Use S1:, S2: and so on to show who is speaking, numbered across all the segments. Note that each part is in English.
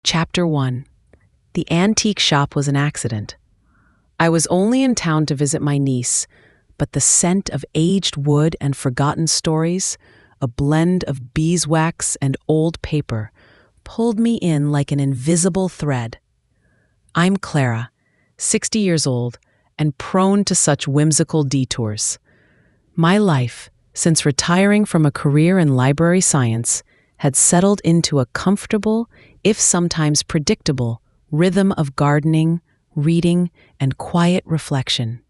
S1: Chapter 1. The antique shop was an accident. I was only in town to visit my niece, but the scent of aged wood and forgotten stories, a blend of beeswax and old paper, pulled me in like an invisible thread. I'm Clara, 60 years old, and prone to such whimsical detours. My life, since retiring from a career in library science, had settled into a comfortable, if sometimes predictable, rhythm of gardening, reading, and quiet reflection.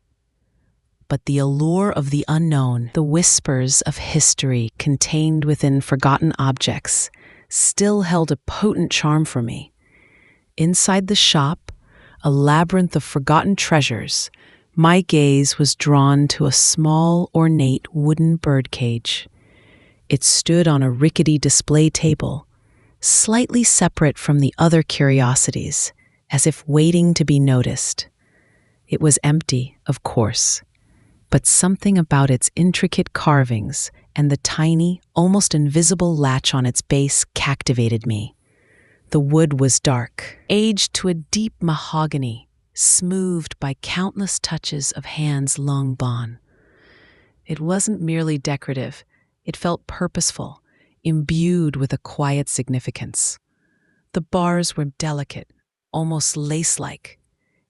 S1: But the allure of the unknown, the whispers of history contained within forgotten objects, still held a potent charm for me. Inside the shop, a labyrinth of forgotten treasures, my gaze was drawn to a small, ornate wooden birdcage. It stood on a rickety display table, slightly separate from the other curiosities, as if waiting to be noticed. It was empty, of course, but something about its intricate carvings and the tiny, almost invisible latch on its base captivated me. The wood was dark, aged to a deep mahogany, smoothed by countless touches of hands long gone. It wasn't merely decorative, it felt purposeful, imbued with a quiet significance. The bars were delicate, almost lace-like,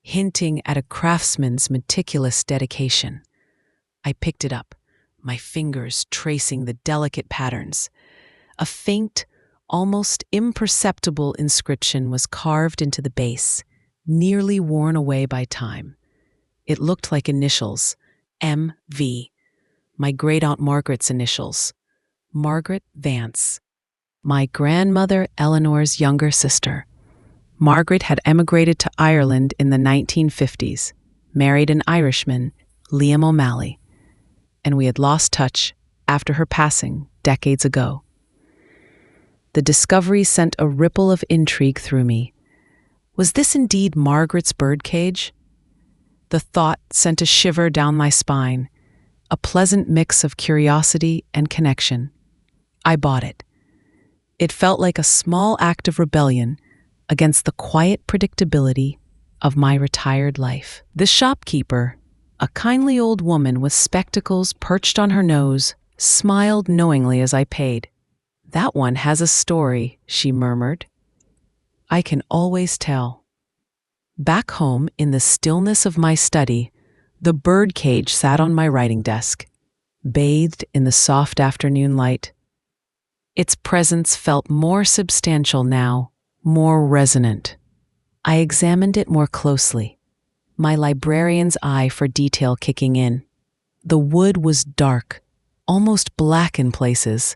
S1: hinting at a craftsman's meticulous dedication. I picked it up, my fingers tracing the delicate patterns. A faint, almost imperceptible inscription was carved into the base, nearly worn away by time. It looked like initials, M.V., my great-aunt Margaret's initials, Margaret Vance, my grandmother Eleanor's younger sister. Margaret had emigrated to Ireland in the 1950s, married an Irishman, Liam O'Malley, and we had lost touch after her passing decades ago. The discovery sent a ripple of intrigue through me. Was this indeed Margaret's birdcage? The thought sent a shiver down my spine, a pleasant mix of curiosity and connection. I bought it. It felt like a small act of rebellion against the quiet predictability of my retired life. The shopkeeper, a kindly old woman with spectacles perched on her nose, smiled knowingly as I paid. "That one has a story," she murmured. "I can always tell." Back home, in the stillness of my study, the birdcage sat on my writing desk, bathed in the soft afternoon light. Its presence felt more substantial now, more resonant. I examined it more closely, my librarian's eye for detail kicking in. The wood was dark, almost black in places,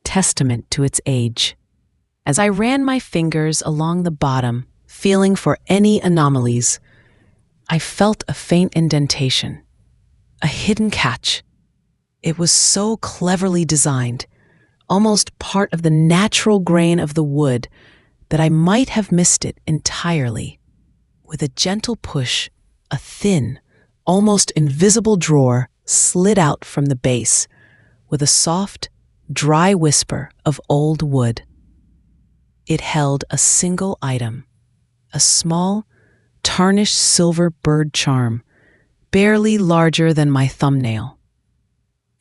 S1: testament to its age. As I ran my fingers along the bottom, feeling for any anomalies, I felt a faint indentation, a hidden catch. It was so cleverly designed, almost part of the natural grain of the wood, that I might have missed it entirely. With a gentle push, a thin, almost invisible drawer slid out from the base, with a soft, dry whisper of old wood. It held a single item, a small, tarnished silver bird charm, barely larger than my thumbnail.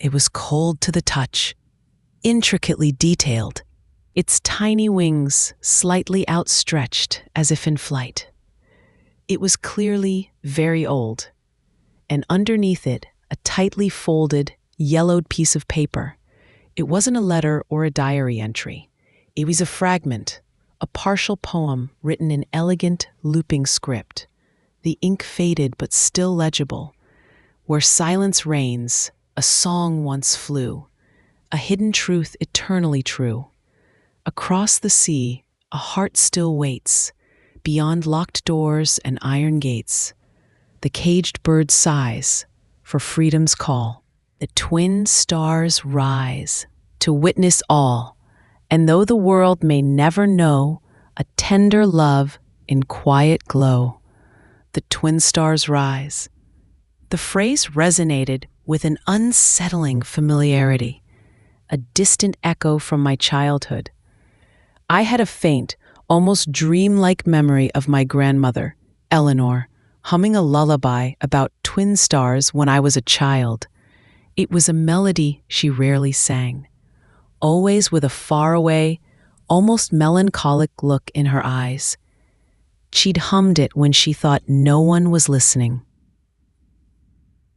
S1: It was cold to the touch, intricately detailed, its tiny wings slightly outstretched as if in flight. It was clearly very old, and underneath it, a tightly folded, yellowed piece of paper. It wasn't a letter or a diary entry. It was a fragment, a partial poem written in elegant, looping script. The ink faded but still legible. Where silence reigns, a song once flew, a hidden truth eternally true. Across the sea, a heart still waits, beyond locked doors and iron gates. The caged bird sighs for freedom's call. The twin stars rise to witness all, and though the world may never know a tender love in quiet glow, the twin stars rise. The phrase resonated with an unsettling familiarity, a distant echo from my childhood. I had a faint, almost dreamlike memory of my grandmother, Eleanor, humming a lullaby about twin stars when I was a child. It was a melody she rarely sang, always with a faraway, almost melancholic look in her eyes. She'd hummed it when she thought no one was listening.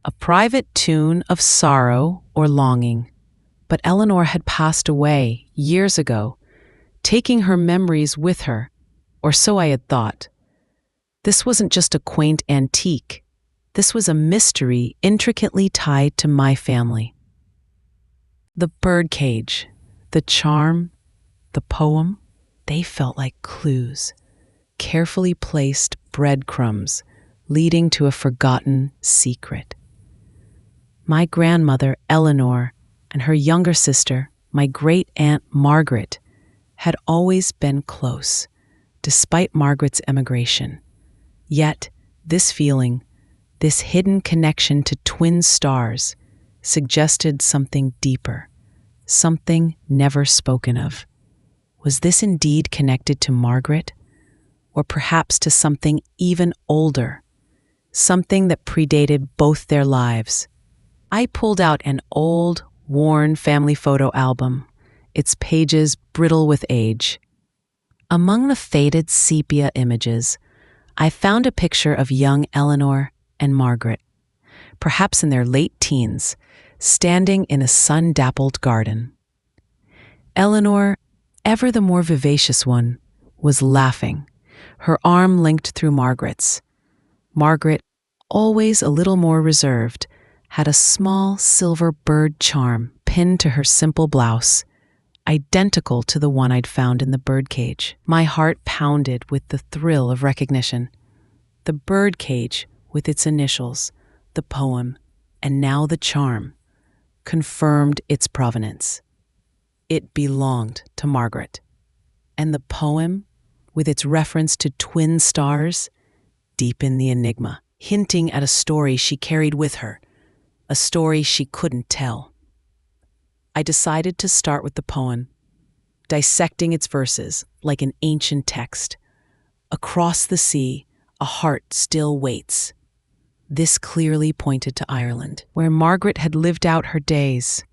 S1: A private tune of sorrow or longing, but Eleanor had passed away years ago, taking her memories with her, or so I had thought. This wasn't just a quaint antique. This was a mystery intricately tied to my family. The birdcage, the charm, the poem, they felt like clues, carefully placed breadcrumbs leading to a forgotten secret. My grandmother, Eleanor, and her younger sister, my great-aunt Margaret, had always been close, despite Margaret's emigration. Yet, this feeling, this hidden connection to twin stars, suggested something deeper, something never spoken of. Was this indeed connected to Margaret? Or perhaps to something even older, something that predated both their lives? I pulled out an old, worn family photo album, its pages brittle with age. Among the faded sepia images, I found a picture of young Eleanor and Margaret, perhaps in their late teens, standing in a sun-dappled garden. Eleanor, ever the more vivacious one, was laughing, her arm linked through Margaret's. Margaret, always a little more reserved, had a small silver bird charm pinned to her simple blouse, identical to the one I'd found in the birdcage. My heart pounded with the thrill of recognition. The birdcage, with its initials, the poem, and now the charm, confirmed its provenance. It belonged to Margaret. And the poem, with its reference to twin stars, deepened the enigma, hinting at a story she carried with her, a story she couldn't tell. I decided to start with the poem, dissecting its verses like an ancient text. Across the sea, a heart still waits. This clearly pointed to Ireland, where Margaret had lived out her days.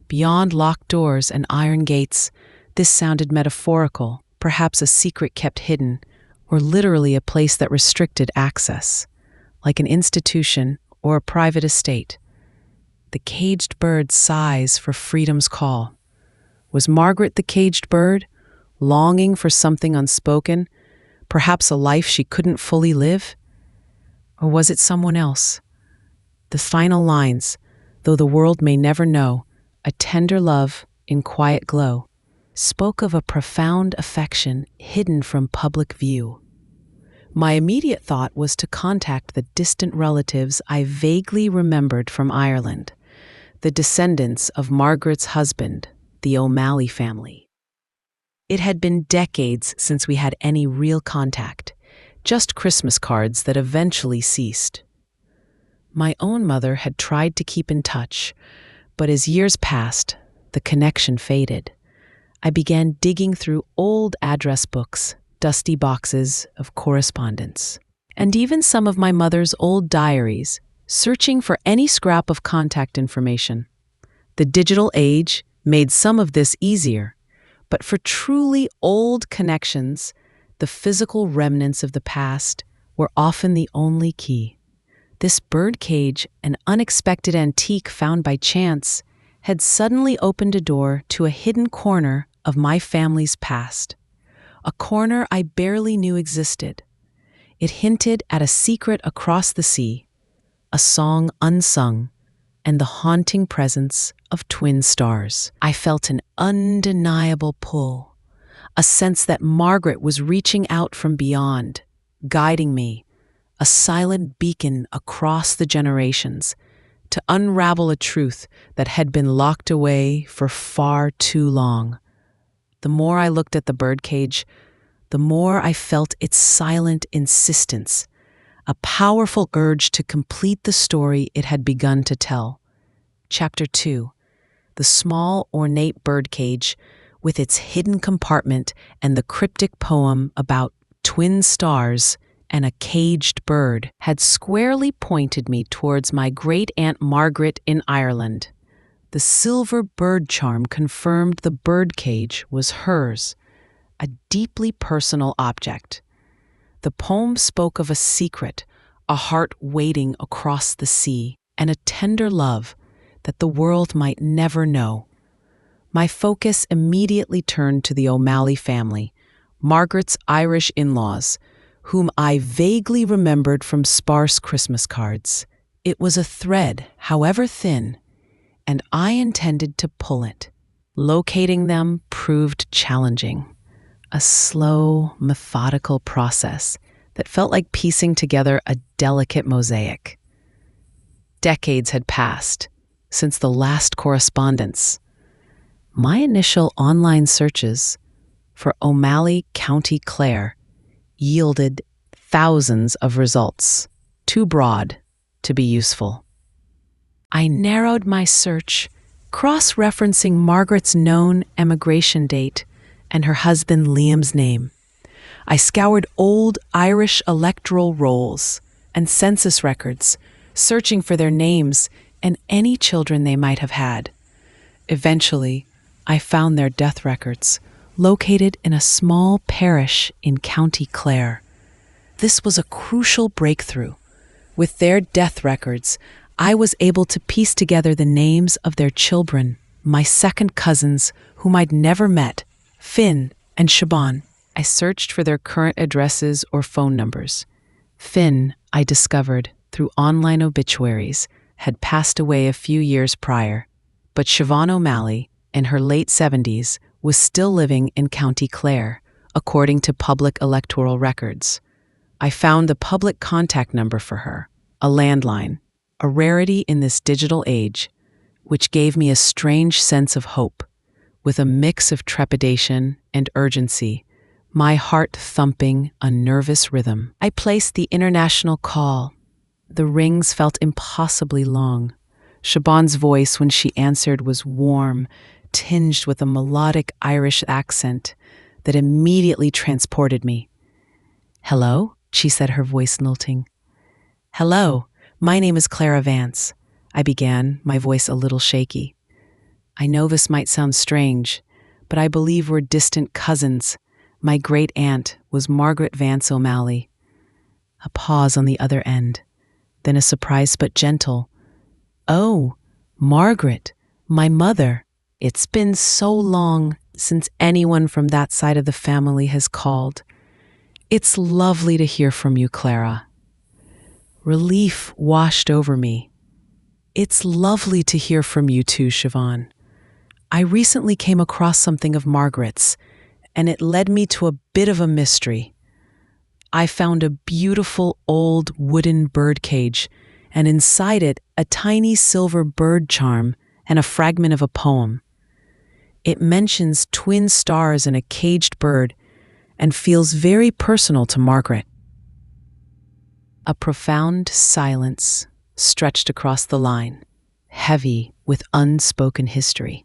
S1: Beyond locked doors and iron gates, this sounded metaphorical, perhaps a secret kept hidden, or literally a place that restricted access, like an institution or a private estate. The caged bird sighs for freedom's call. Was Margaret the caged bird, longing for something unspoken, perhaps a life she couldn't fully live? Or was it someone else? The final lines, though the world may never know, a tender love in quiet glow, spoke of a profound affection hidden from public view. My immediate thought was to contact the distant relatives I vaguely remembered from Ireland, the descendants of Margaret's husband, the O'Malley family. It had been decades since we had any real contact, just Christmas cards that eventually ceased. My own mother had tried to keep in touch, but as years passed, the connection faded. I began digging through old address books, dusty boxes of correspondence, and even some of my mother's old diaries, searching for any scrap of contact information. The digital age made some of this easier, but for truly old connections, the physical remnants of the past were often the only key. This birdcage, an unexpected antique found by chance, had suddenly opened a door to a hidden corner of my family's past, a corner I barely knew existed. It hinted at a secret across the sea, a song unsung, and the haunting presence of twin stars. I felt an undeniable pull, a sense that Margaret was reaching out from beyond, guiding me, a silent beacon across the generations, to unravel a truth that had been locked away for far too long. The more I looked at the birdcage, the more I felt its silent insistence, a powerful urge to complete the story it had begun to tell. Chapter 2. The small, ornate birdcage with its hidden compartment and the cryptic poem about twin stars and a caged bird, had squarely pointed me towards my great-aunt Margaret in Ireland. The silver bird charm confirmed the birdcage was hers, a deeply personal object. The poem spoke of a secret, a heart waiting across the sea, and a tender love that the world might never know. My focus immediately turned to the O'Malley family, Margaret's Irish in-laws, whom I vaguely remembered from sparse Christmas cards. It was a thread, however thin, and I intended to pull it. Locating them proved challenging, a slow, methodical process that felt like piecing together a delicate mosaic. Decades had passed since the last correspondence. My initial online searches for O'Malley County Clare yielded thousands of results, too broad to be useful. I narrowed my search, cross-referencing Margaret's known emigration date and her husband Liam's name. I scoured old Irish electoral rolls and census records, searching for their names and any children they might have had. Eventually, I found their death records, located in a small parish in County Clare. This was a crucial breakthrough. With their death records, I was able to piece together the names of their children, my second cousins, whom I'd never met, Finn and Siobhan. I searched for their current addresses or phone numbers. Finn, I discovered through online obituaries, had passed away a few years prior, but Siobhan O'Malley, in her late 70s, was still living in County Clare, according to public electoral records. I found the public contact number for her, a landline, a rarity in this digital age, which gave me a strange sense of hope. With a mix of trepidation and urgency, my heart thumping a nervous rhythm, I placed the international call. The rings felt impossibly long. Siobhan's voice, when she answered, was warm, tinged with a melodic Irish accent that immediately transported me. "Hello?" she said, her voice lilting. "Hello, my name is Clara Vance," I began, my voice a little shaky. "I know this might sound strange, but I believe we're distant cousins. My great-aunt was Margaret Vance O'Malley." A pause on the other end, then a surprise but gentle, "Oh, Margaret, my mother. It's been so long since anyone from that side of the family has called. It's lovely to hear from you, Clara." Relief washed over me. "It's lovely to hear from you too, Siobhan. I recently came across something of Margaret's, and it led me to a bit of a mystery. I found a beautiful old wooden birdcage, and inside it a tiny silver bird charm and a fragment of a poem. It mentions twin stars and a caged bird, and feels very personal to Margaret." A profound silence stretched across the line, heavy with unspoken history.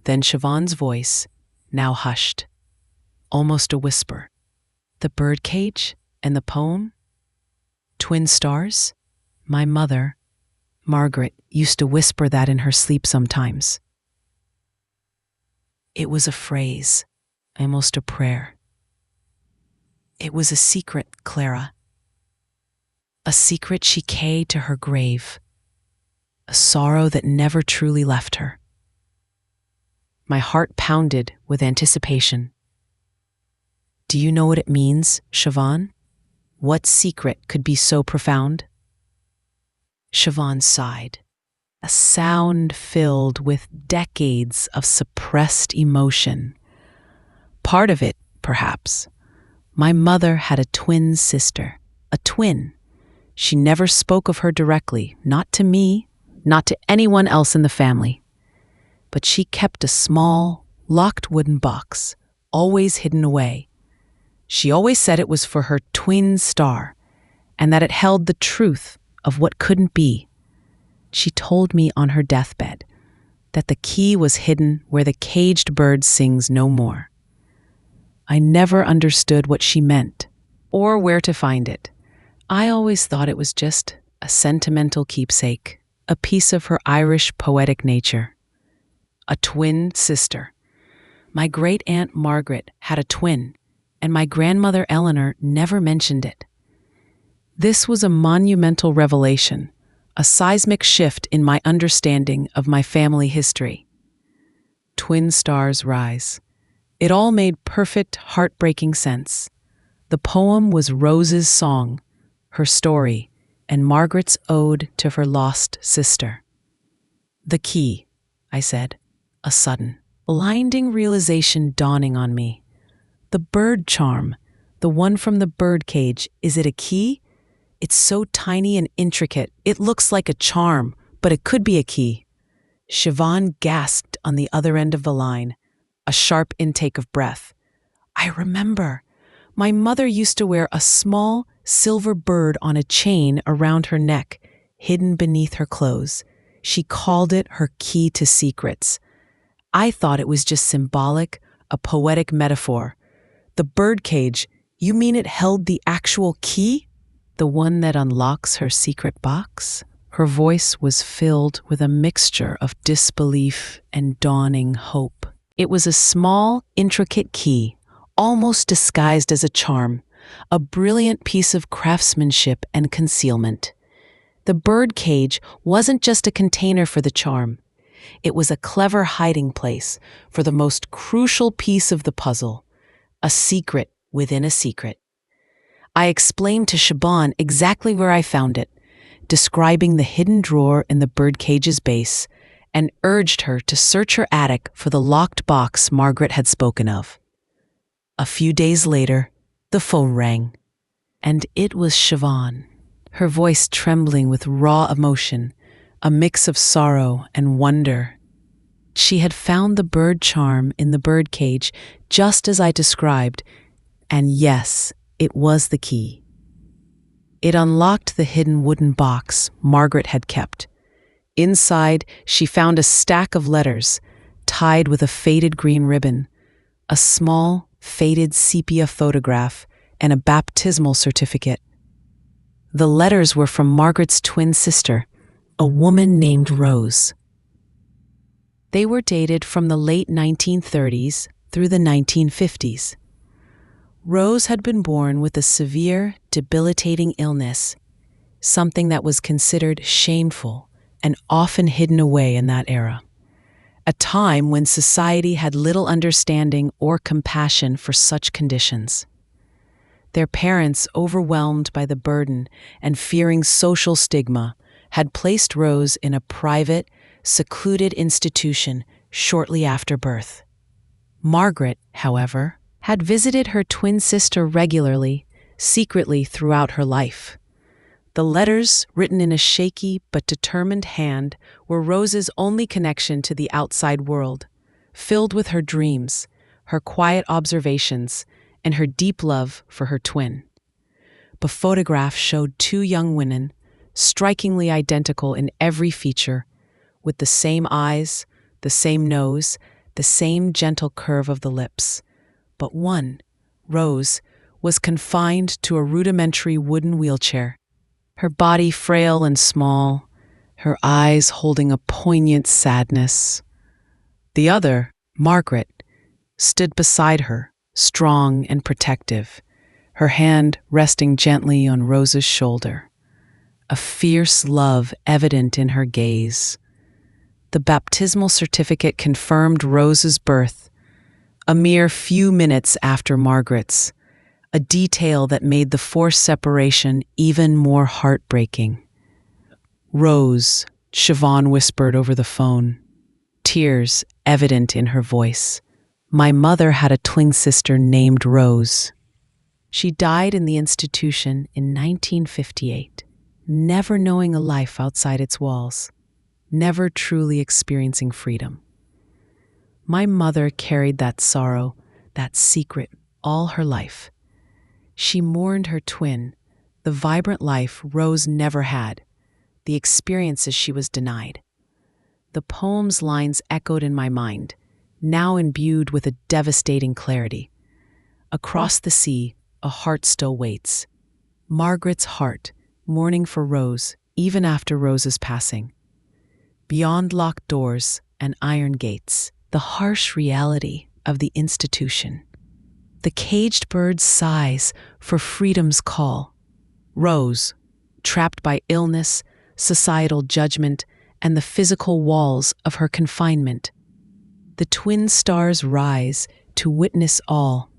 S1: Then Siobhan's voice, now hushed, almost a whisper. "The birdcage and the poem? Twin stars? My mother, Margaret, used to whisper that in her sleep sometimes." It was a phrase, almost a prayer. It was a secret, Clara. A secret she carried to her grave. A sorrow that never truly left her. My heart pounded with anticipation. "Do you know what it means, Siobhan? What secret could be so profound?" Siobhan sighed, a sound filled with decades of suppressed emotion. "Part of it, perhaps. My mother had a twin sister, a twin. She never spoke of her directly, not to me, not to anyone else in the family. But she kept a small, locked wooden box, always hidden away. She always said it was for her twin star, and that it held the truth of what couldn't be. She told me on her deathbed, that the key was hidden where the caged bird sings no more. I never understood what she meant or where to find it. I always thought it was just a sentimental keepsake, a piece of her Irish poetic nature. A twin sister. My great-aunt Margaret had a twin, and my grandmother Eleanor never mentioned it. This was a monumental revelation, a seismic shift in my understanding of my family history. Twin stars rise. It all made perfect, heartbreaking sense. The poem was Rose's song, her story, and Margaret's ode to her lost sister. The key, I said, a sudden, blinding realization dawning on me. The bird charm, the one from the birdcage, is it a key? It's so tiny and intricate, it looks like a charm, but it could be a key. Siobhan gasped on the other end of the line, a sharp intake of breath. I remember. My mother used to wear a small silver bird on a chain around her neck, hidden beneath her clothes. She called it her key to secrets. I thought it was just symbolic, a poetic metaphor. The birdcage, you mean it held the actual key? The one that unlocks her secret box? Her voice was filled with a mixture of disbelief and dawning hope. It was a small, intricate key, almost disguised as a charm, a brilliant piece of craftsmanship and concealment. The birdcage wasn't just a container for the charm. It was a clever hiding place for the most crucial piece of the puzzle, a secret within a secret. I explained to Siobhan exactly where I found it, describing the hidden drawer in the birdcage's base, and urged her to search her attic for the locked box Margaret had spoken of. A few days later, the phone rang, and it was Siobhan, her voice trembling with raw emotion, a mix of sorrow and wonder. She had found the bird charm in the birdcage just as I described, and yes, it was the key. It unlocked the hidden wooden box Margaret had kept. Inside, she found a stack of letters, tied with a faded green ribbon, a small, faded sepia photograph, and a baptismal certificate. The letters were from Margaret's twin sister, a woman named Rose. They were dated from the late 1930s through the 1950s. Rose had been born with a severe, debilitating illness, something that was considered shameful and often hidden away in that era, a time when society had little understanding or compassion for such conditions. Their parents, overwhelmed by the burden and fearing social stigma, had placed Rose in a private, secluded institution shortly after birth. Margaret, however, had visited her twin sister regularly, secretly throughout her life. The letters, written in a shaky but determined hand, were Rose's only connection to the outside world, filled with her dreams, her quiet observations, and her deep love for her twin. The photograph showed two young women, strikingly identical in every feature, with the same eyes, the same nose, the same gentle curve of the lips. But one, Rose, was confined to a rudimentary wooden wheelchair, her body frail and small, her eyes holding a poignant sadness. The other, Margaret, stood beside her, strong and protective, her hand resting gently on Rose's shoulder, a fierce love evident in her gaze. The baptismal certificate confirmed Rose's birth, a mere few minutes after Margaret's, a detail that made the forced separation even more heartbreaking. Rose, Siobhan whispered over the phone, tears evident in her voice. My mother had a twin sister named Rose. She died in the institution in 1958, never knowing a life outside its walls, never truly experiencing freedom. My mother carried that sorrow, that secret, all her life. She mourned her twin, the vibrant life Rose never had, the experiences she was denied. The poem's lines echoed in my mind, now imbued with a devastating clarity. Across the sea, a heart still waits. Margaret's heart, mourning for Rose, even after Rose's passing. Beyond locked doors and iron gates, the harsh reality of the institution. The caged bird sighs for freedom's call. Rose, trapped by illness, societal judgment, and the physical walls of her confinement. The twin stars rise to witness all.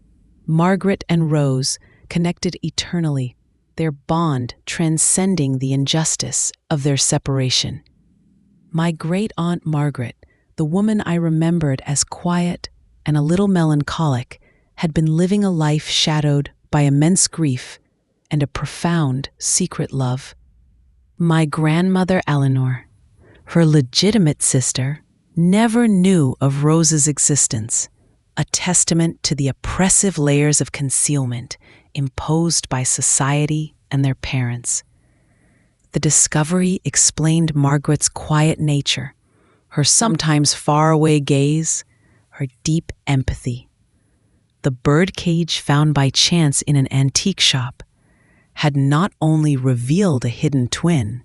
S1: Margaret and Rose, connected eternally, their bond transcending the injustice of their separation. My great-aunt Margaret, the woman I remembered as quiet and a little melancholic, had been living a life shadowed by immense grief and a profound secret love. My grandmother Eleanor, her legitimate sister, never knew of Rose's existence, a testament to the oppressive layers of concealment imposed by society and their parents. The discovery explained Margaret's quiet nature, her sometimes faraway gaze, her deep empathy. The birdcage found by chance in an antique shop had not only revealed a hidden twin,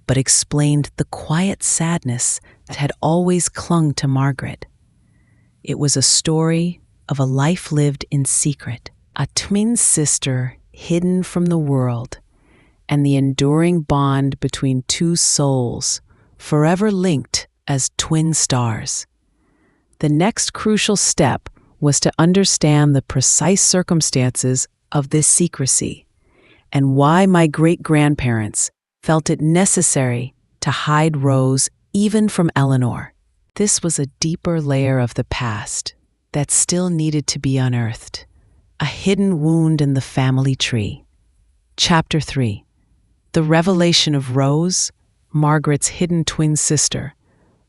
S1: but explained the quiet sadness that had always clung to Margaret. It was a story of a life lived in secret, a twin sister hidden from the world, and the enduring bond between two souls, forever linked as twin stars. The next crucial step was to understand the precise circumstances of this secrecy, and why my great-grandparents felt it necessary to hide Rose even from Eleanor. This was a deeper layer of the past that still needed to be unearthed, a hidden wound in the family tree. Chapter 3. The revelation of Rose, Margaret's hidden twin sister,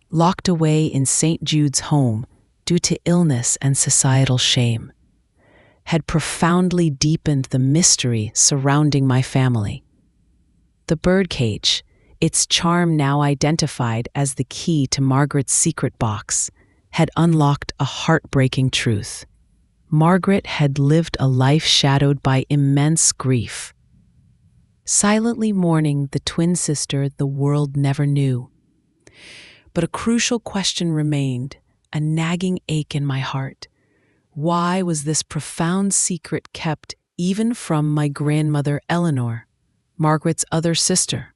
S1: locked away in St. Jude's home due to illness and societal shame, had profoundly deepened the mystery surrounding my family. The birdcage, its charm now identified as the key to Margaret's secret box, had unlocked a heartbreaking truth. Margaret had lived a life shadowed by immense grief, silently mourning the twin sister the world never knew. But a crucial question remained, a nagging ache in my heart. Why was this profound secret kept even from my grandmother Eleanor, Margaret's other sister?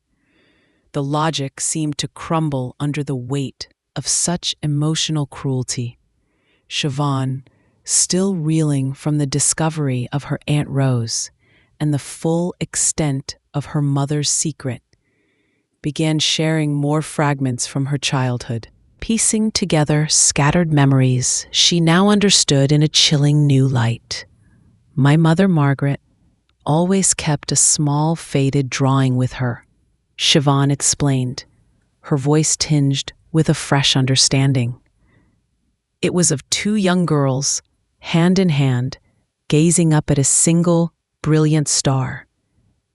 S1: The logic seemed to crumble under the weight of such emotional cruelty. Siobhan, still reeling from the discovery of her Aunt Rose and the full extent of her mother's secret, began sharing more fragments from her childhood. Piecing together scattered memories, she now understood in a chilling new light. My mother Margaret always kept a small faded drawing with her, Siobhan explained, her voice tinged with a fresh understanding. It was of two young girls, hand in hand, gazing up at a single, brilliant star.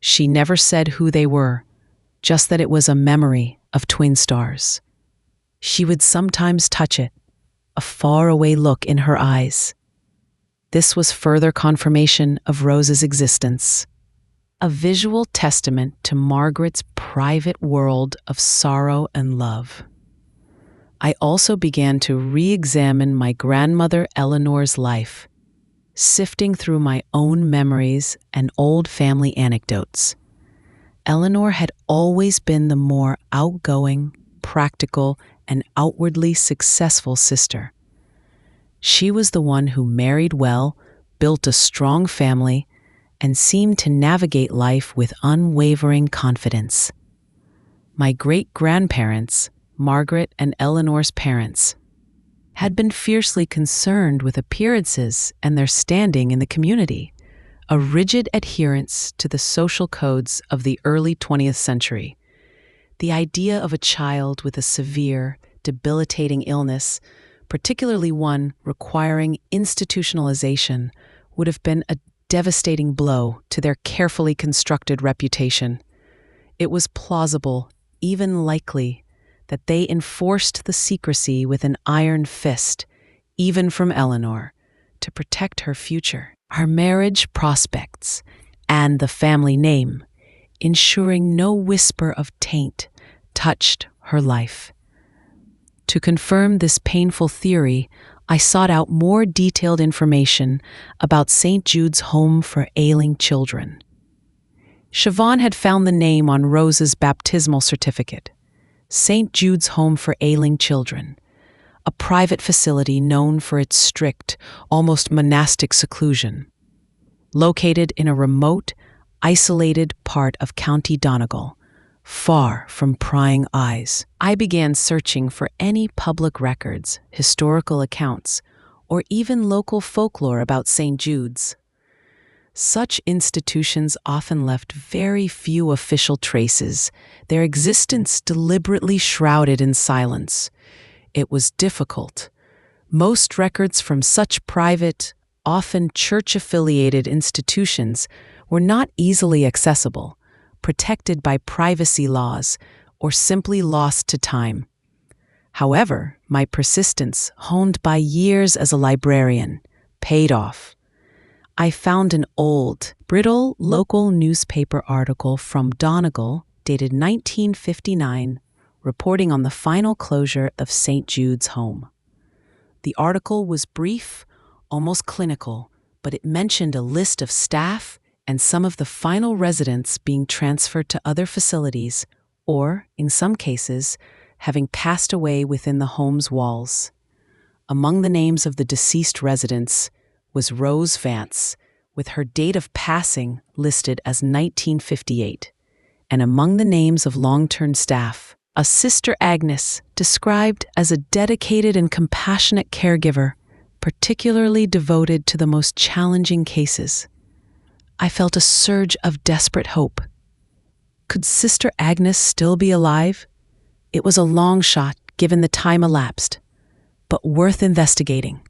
S1: She never said who they were, just that it was a memory of twin stars. She would sometimes touch it, a faraway look in her eyes. This was further confirmation of Rose's existence, a visual testament to Margaret's private world of sorrow and love. I also began to re-examine my grandmother Eleanor's life, sifting through my own memories and old family anecdotes. Eleanor had always been the more outgoing, practical, and outwardly successful sister. She was the one who married well, built a strong family, and seemed to navigate life with unwavering confidence. My great-grandparents, Margaret and Eleanor's parents, had been fiercely concerned with appearances and their standing in the community, a rigid adherence to the social codes of the early 20th century. The idea of a child with a severe, debilitating illness, particularly one requiring institutionalization, would have been a devastating blow to their carefully constructed reputation. It was plausible, even likely, that they enforced the secrecy with an iron fist, even from Eleanor, to protect her future, her marriage prospects, and the family name, ensuring no whisper of taint touched her life. To confirm this painful theory, I sought out more detailed information about St. Jude's Home for Ailing Children. Siobhan had found the name on Rose's baptismal certificate, St. Jude's Home for Ailing Children, a private facility known for its strict, almost monastic seclusion. Located in a remote, isolated part of County Donegal, far from prying eyes, I began searching for any public records, historical accounts, or even local folklore about St. Jude's. Such institutions often left very few official traces, their existence deliberately shrouded in silence. It was difficult. Most records from such private, often church-affiliated institutions were not easily accessible, protected by privacy laws, or simply lost to time. However, my persistence, honed by years as a librarian, paid off. I found an old, brittle local newspaper article from Donegal dated 1959, reporting on the final closure of St. Jude's Home. The article was brief, almost clinical, but it mentioned a list of staff and some of the final residents being transferred to other facilities, or, in some cases, having passed away within the home's walls. Among the names of the deceased residents was Rose Vance, with her date of passing listed as 1958, and among the names of long-term staff, a Sister Agnes, described as a dedicated and compassionate caregiver, particularly devoted to the most challenging cases. I felt a surge of desperate hope. Could Sister Agnes still be alive? It was a long shot, given the time elapsed, but worth investigating.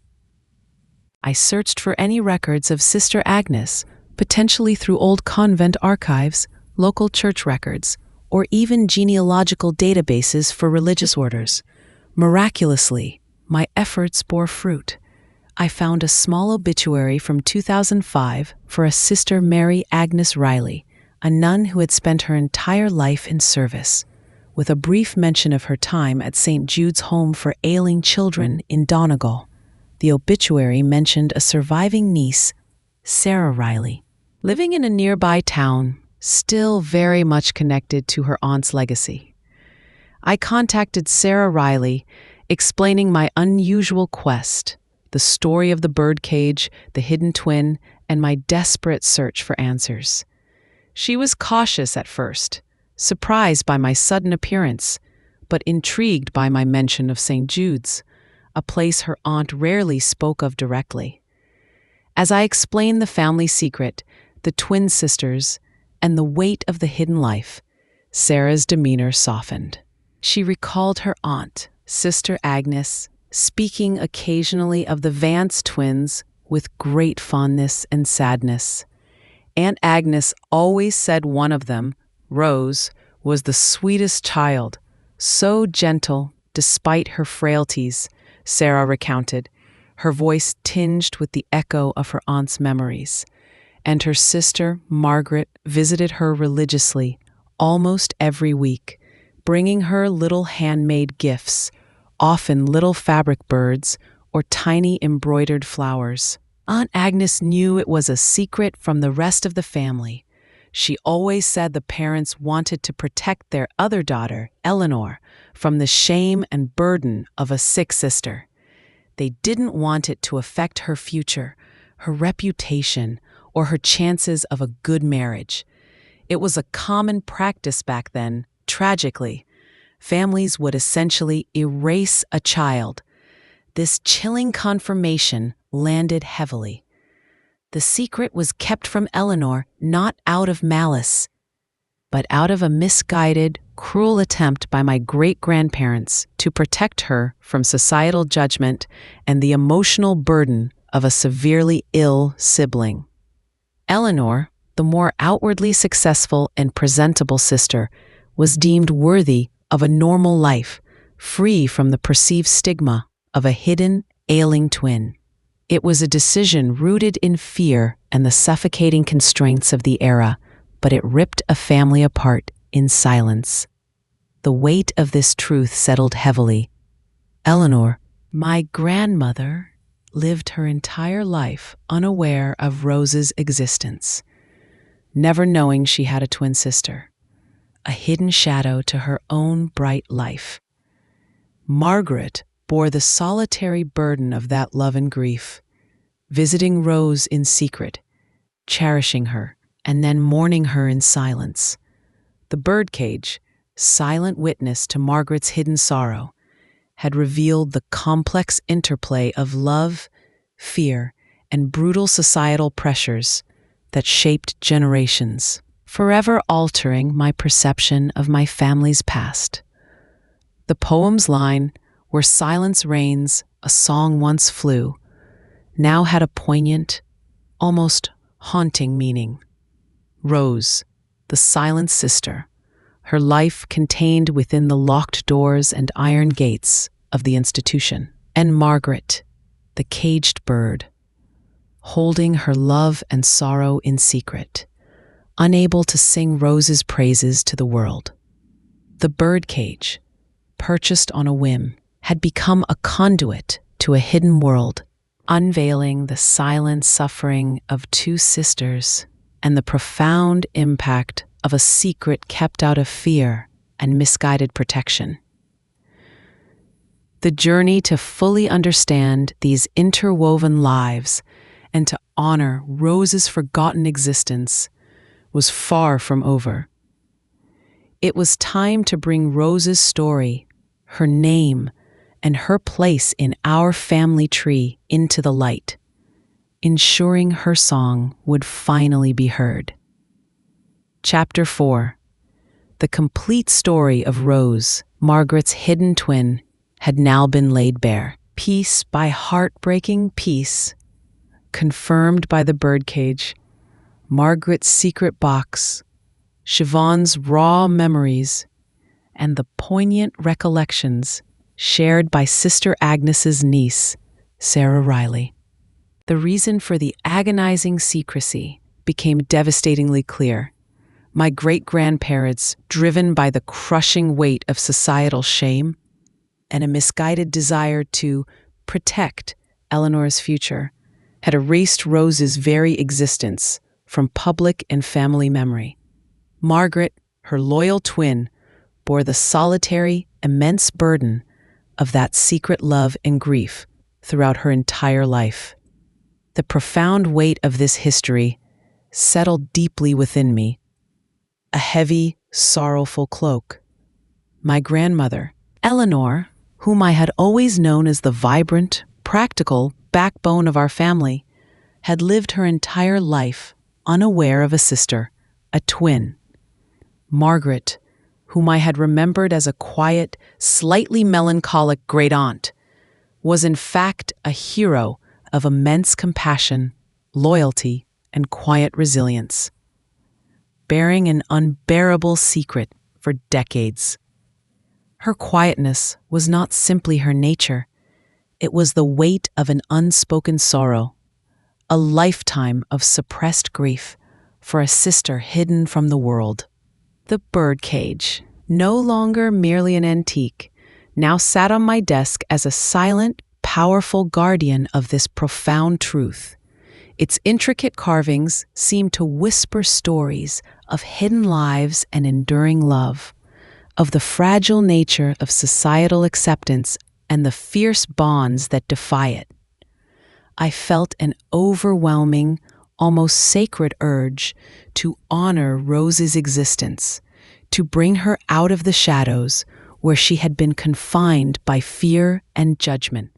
S1: I searched for any records of Sister Agnes, potentially through old convent archives, local church records, or even genealogical databases for religious orders. Miraculously, my efforts bore fruit. I found a small obituary from 2005 for a Sister Mary Agnes Riley, a nun who had spent her entire life in service, with a brief mention of her time at St. Jude's Home for Ailing Children in Donegal. The obituary mentioned a surviving niece, Sarah Riley, living in a nearby town, still very much connected to her aunt's legacy. I contacted Sarah Riley, explaining my unusual quest, the story of the birdcage, the hidden twin, and my desperate search for answers. She was cautious at first, surprised by my sudden appearance, but intrigued by my mention of St. Jude's, a place her aunt rarely spoke of directly. As I explained the family secret, the twin sisters, and the weight of the hidden life, Sarah's demeanor softened. She recalled her aunt, Sister Agnes, speaking occasionally of the Vance twins with great fondness and sadness. Aunt Agnes always said one of them, Rose, was the sweetest child, so gentle despite her frailties, Sarah recounted, her voice tinged with the echo of her aunt's memories. And her sister, Margaret, visited her religiously, almost every week, bringing her little handmade gifts, often little fabric birds or tiny embroidered flowers. Aunt Agnes knew it was a secret from the rest of the family. She always said the parents wanted to protect their other daughter, Eleanor, from the shame and burden of a sick sister. They didn't want it to affect her future, her reputation, or her chances of a good marriage. It was a common practice back then, tragically. Families would essentially erase a child. This chilling confirmation landed heavily. The secret was kept from Eleanor not out of malice, but out of a misguided, cruel attempt by my great-grandparents to protect her from societal judgment and the emotional burden of a severely ill sibling. Eleanor, the more outwardly successful and presentable sister, was deemed worthy of a normal life, free from the perceived stigma of a hidden, ailing twin. It was a decision rooted in fear and the suffocating constraints of the era, but it ripped a family apart in silence. The weight of this truth settled heavily. Eleanor, my grandmother, lived her entire life unaware of Rose's existence, never knowing she had a twin sister, a hidden shadow to her own bright life. Margaret bore the solitary burden of that love and grief, visiting Rose in secret, cherishing her, and then mourning her in silence. The Birdcage, silent witness to Margaret's hidden sorrow, had revealed the complex interplay of love, fear, and brutal societal pressures that shaped generations, forever altering my perception of my family's past. The poem's line, "Where silence reigns, a song once flew," now had a poignant, almost haunting meaning. Rose, the silent sister, her life contained within the locked doors and iron gates of the institution. And Margaret, the caged bird, holding her love and sorrow in secret, unable to sing Rose's praises to the world. The Birdcage, purchased on a whim, had become a conduit to a hidden world, unveiling the silent suffering of two sisters and the profound impact of a secret kept out of fear and misguided protection. The journey to fully understand these interwoven lives and to honor Rose's forgotten existence was far from over. It was time to bring Rose's story, her name, and her place in our family tree into the light, ensuring her song would finally be heard. Chapter 4. The complete story of Rose, Margaret's hidden twin, had now been laid bare, piece by heartbreaking piece, confirmed by the Birdcage, Margaret's secret box, Siobhan's raw memories, and the poignant recollections shared by Sister Agnes's niece, Sarah Riley. The reason for the agonizing secrecy became devastatingly clear. My great-grandparents, driven by the crushing weight of societal shame and a misguided desire to protect Eleanor's future, had erased Rose's very existence from public and family memory. Margaret, her loyal twin, bore the solitary, immense burden of that secret love and grief throughout her entire life. The profound weight of this history settled deeply within me, a heavy, sorrowful cloak. My grandmother, Eleanor, whom I had always known as the vibrant, practical backbone of our family, had lived her entire life unaware of a sister, a twin. Margaret, whom I had remembered as a quiet, slightly melancholic great-aunt, was in fact a hero of immense compassion, loyalty, and quiet resilience, bearing an unbearable secret for decades. Her quietness was not simply her nature, it was the weight of an unspoken sorrow, a lifetime of suppressed grief for a sister hidden from the world. The Birdcage, no longer merely an antique, now sat on my desk as a silent, powerful guardian of this profound truth. Its intricate carvings seemed to whisper stories of hidden lives and enduring love, of the fragile nature of societal acceptance and the fierce bonds that defy it. I felt an overwhelming, almost sacred urge to honor Rose's existence, to bring her out of the shadows where she had been confined by fear and judgment,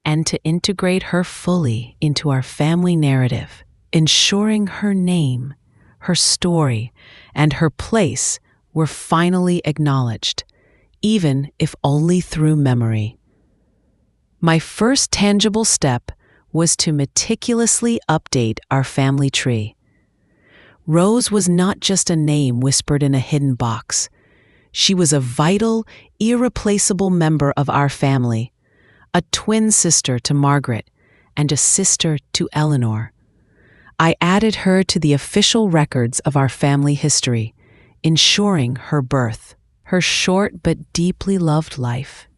S1: and to integrate her fully into our family narrative, ensuring her name, her story, and her place were finally acknowledged, even if only through memory. My first tangible step was to meticulously update our family tree. Rose was not just a name whispered in a hidden box. She was a vital, irreplaceable member of our family, a twin sister to Margaret and a sister to Eleanor. I added her to the official records of our family history, ensuring her birth, her short but deeply loved life,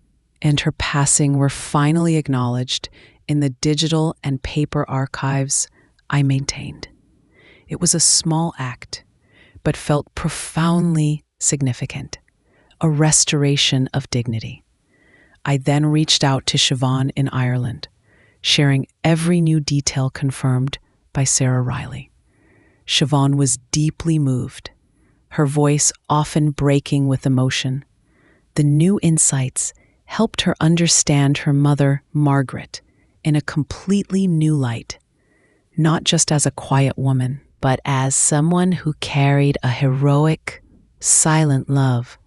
S1: and her passing were finally acknowledged in the digital and paper archives I maintained. It was a small act, but felt profoundly significant, a restoration of dignity. I then reached out to Siobhan in Ireland, sharing every new detail confirmed by Sarah Riley. Siobhan was deeply moved, her voice often breaking with emotion. The new insights helped her understand her mother, Margaret, in a completely new light, not just as a quiet woman, but as someone who carried a heroic, silent love.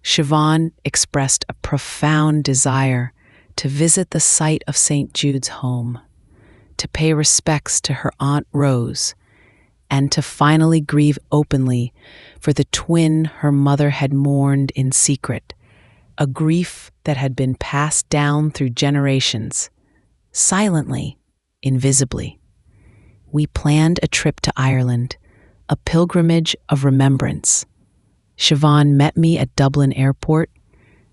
S1: Siobhan expressed a profound desire to visit the site of St. Jude's home, to pay respects to her Aunt Rose, and to finally grieve openly for the twin her mother had mourned in secret, a grief that had been passed down through generations, silently, invisibly. We planned a trip to Ireland, a pilgrimage of remembrance. Siobhan met me at Dublin Airport,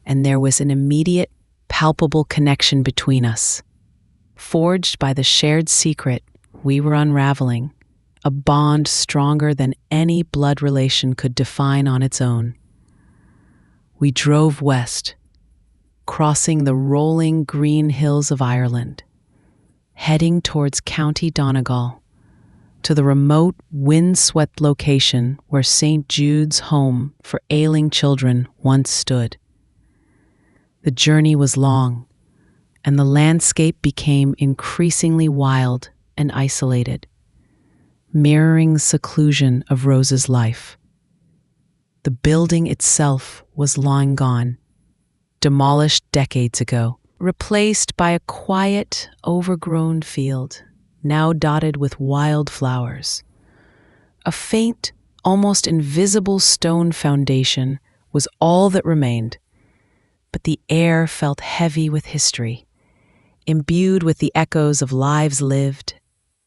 S1: and there was an immediate, palpable connection between us. Forged by the shared secret we were unraveling, a bond stronger than any blood relation could define on its own. We drove west, crossing the rolling green hills of Ireland, heading towards County Donegal, to the remote, wind-swept location where St. Jude's home for ailing children once stood. The journey was long, and the landscape became increasingly wild and isolated, mirroring the seclusion of Rose's life. The building itself was long gone, demolished decades ago, replaced by a quiet, overgrown field, now dotted with wild flowers. A faint, almost invisible stone foundation was all that remained, but the air felt heavy with history, imbued with the echoes of lives lived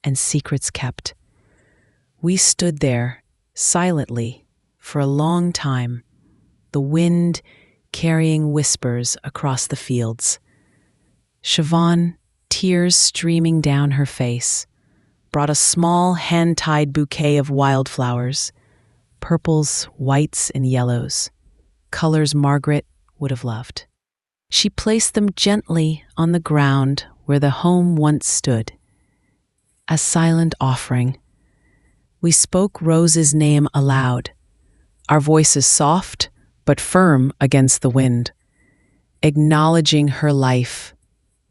S1: and secrets kept. We stood there, silently, for a long time, the wind carrying whispers across the fields. Siobhan, tears streaming down her face, brought a small hand-tied bouquet of wildflowers, purples, whites, and yellows, colors Margaret would have loved. She placed them gently on the ground where the home once stood, a silent offering. We spoke Rose's name aloud, our voices soft but firm against the wind, acknowledging her life,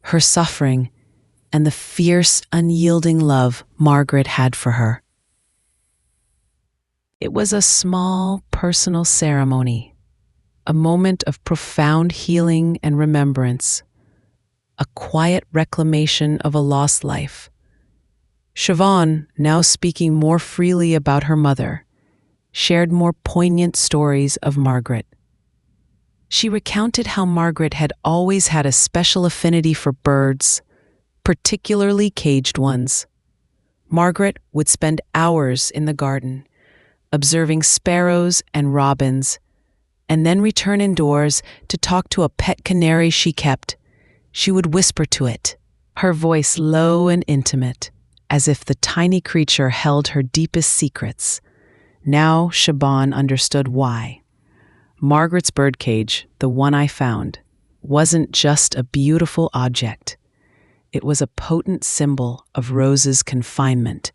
S1: her suffering, and the fierce, unyielding love Margaret had for her. It was a small, personal ceremony, a moment of profound healing and remembrance, a quiet reclamation of a lost life. Siobhan, now speaking more freely about her mother, shared more poignant stories of Margaret. She recounted how Margaret had always had a special affinity for birds, particularly caged ones. Margaret would spend hours in the garden, observing sparrows and robins, and then return indoors to talk to a pet canary she kept. She would whisper to it, her voice low and intimate, as if the tiny creature held her deepest secrets. Now Siobhan understood why. Margaret's birdcage, the one I found, wasn't just a beautiful object. It was a potent symbol of Rose's confinement,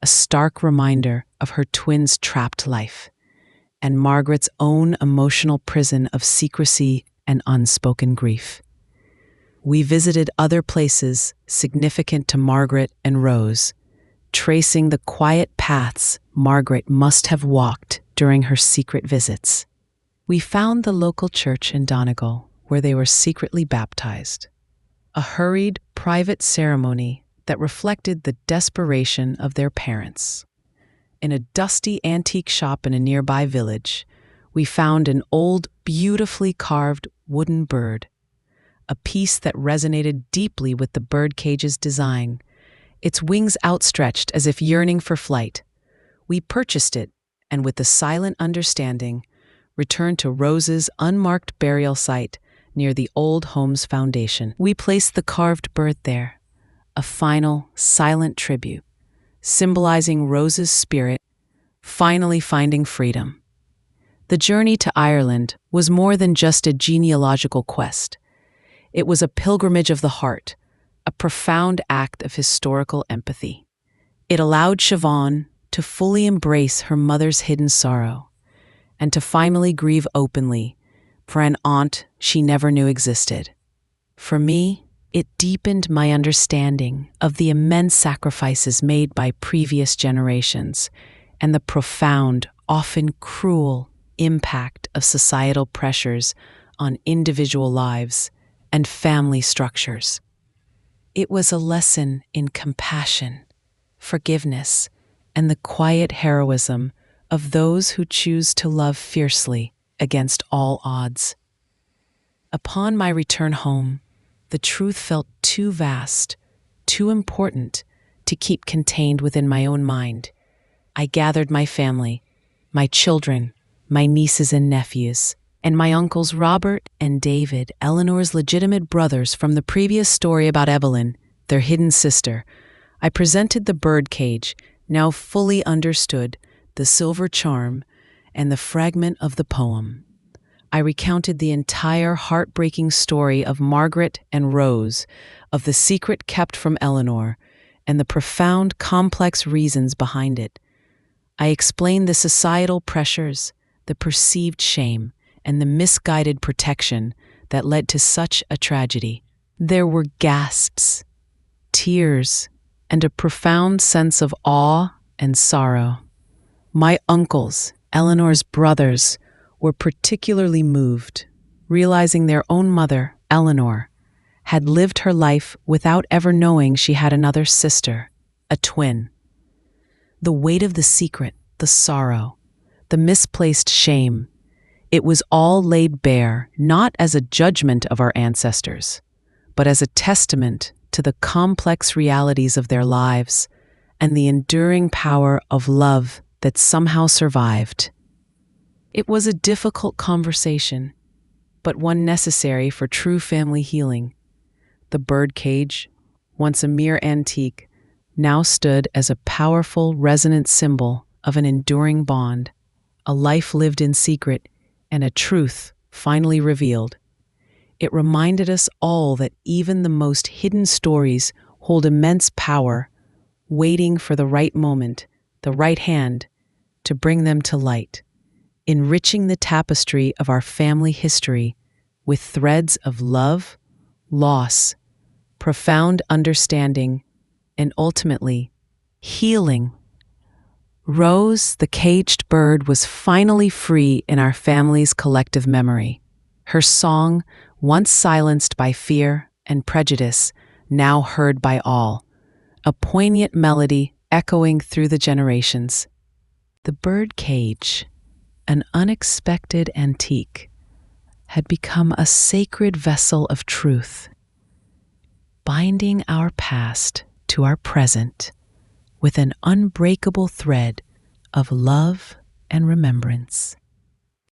S1: a stark reminder of her twin's trapped life, and Margaret's own emotional prison of secrecy and unspoken grief. We visited other places significant to Margaret and Rose, tracing the quiet paths Margaret must have walked during her secret visits. We found the local church in Donegal, where they were secretly baptized, a hurried, private ceremony that reflected the desperation of their parents. In a dusty antique shop in a nearby village, we found an old, beautifully carved wooden bird, a piece that resonated deeply with the birdcage's design, its wings outstretched as if yearning for flight. We purchased it, and with the silent understanding, returned to Rose's unmarked burial site near the old home's foundation. We placed the carved bird there, a final, silent tribute, symbolizing Rose's spirit finally finding freedom. The journey to Ireland was more than just a genealogical quest. It was a pilgrimage of the heart, a profound act of historical empathy. It allowed Siobhan to fully embrace her mother's hidden sorrow and to finally grieve openly for an aunt she never knew existed. For me, it deepened my understanding of the immense sacrifices made by previous generations and the profound, often cruel, impact of societal pressures on individual lives and family structures. It was a lesson in compassion, forgiveness, and the quiet heroism of those who choose to love fiercely against all odds. Upon my return home, the truth felt too vast, too important to keep contained within my own mind. I gathered my family, my children, my nieces and nephews, and my uncles Robert and David, Eleanor's legitimate brothers from the previous story about Evelyn, their hidden sister. I presented the birdcage, now fully understood, the silver charm, and the fragment of the poem. I recounted the entire heartbreaking story of Margaret and Rose, of the secret kept from Eleanor, and the profound, complex reasons behind it. I explained the societal pressures, the perceived shame, and the misguided protection that led to such a tragedy. There were gasps, tears, and a profound sense of awe and sorrow. My uncles, Eleanor's brothers, were particularly moved, realizing their own mother, Eleanor, had lived her life without ever knowing she had another sister, a twin. The weight of the secret, the sorrow, the misplaced shame, it was all laid bare not as a judgment of our ancestors, but as a testament to the complex realities of their lives and the enduring power of love that somehow survived. It was a difficult conversation, but one necessary for true family healing. The birdcage, once a mere antique, now stood as a powerful, resonant symbol of an enduring bond, a life lived in secret, and a truth finally revealed. It reminded us all that even the most hidden stories hold immense power, waiting for the right moment, the right hand, to bring them to light, enriching the tapestry of our family history with threads of love, loss, profound understanding, and ultimately, healing. Rose, the caged bird, was finally free in our family's collective memory. Her song, once silenced by fear and prejudice, now heard by all, a poignant melody echoing through the generations. The birdcage, an unexpected antique, had become a sacred vessel of truth, binding our past to our present with an unbreakable thread of love and remembrance.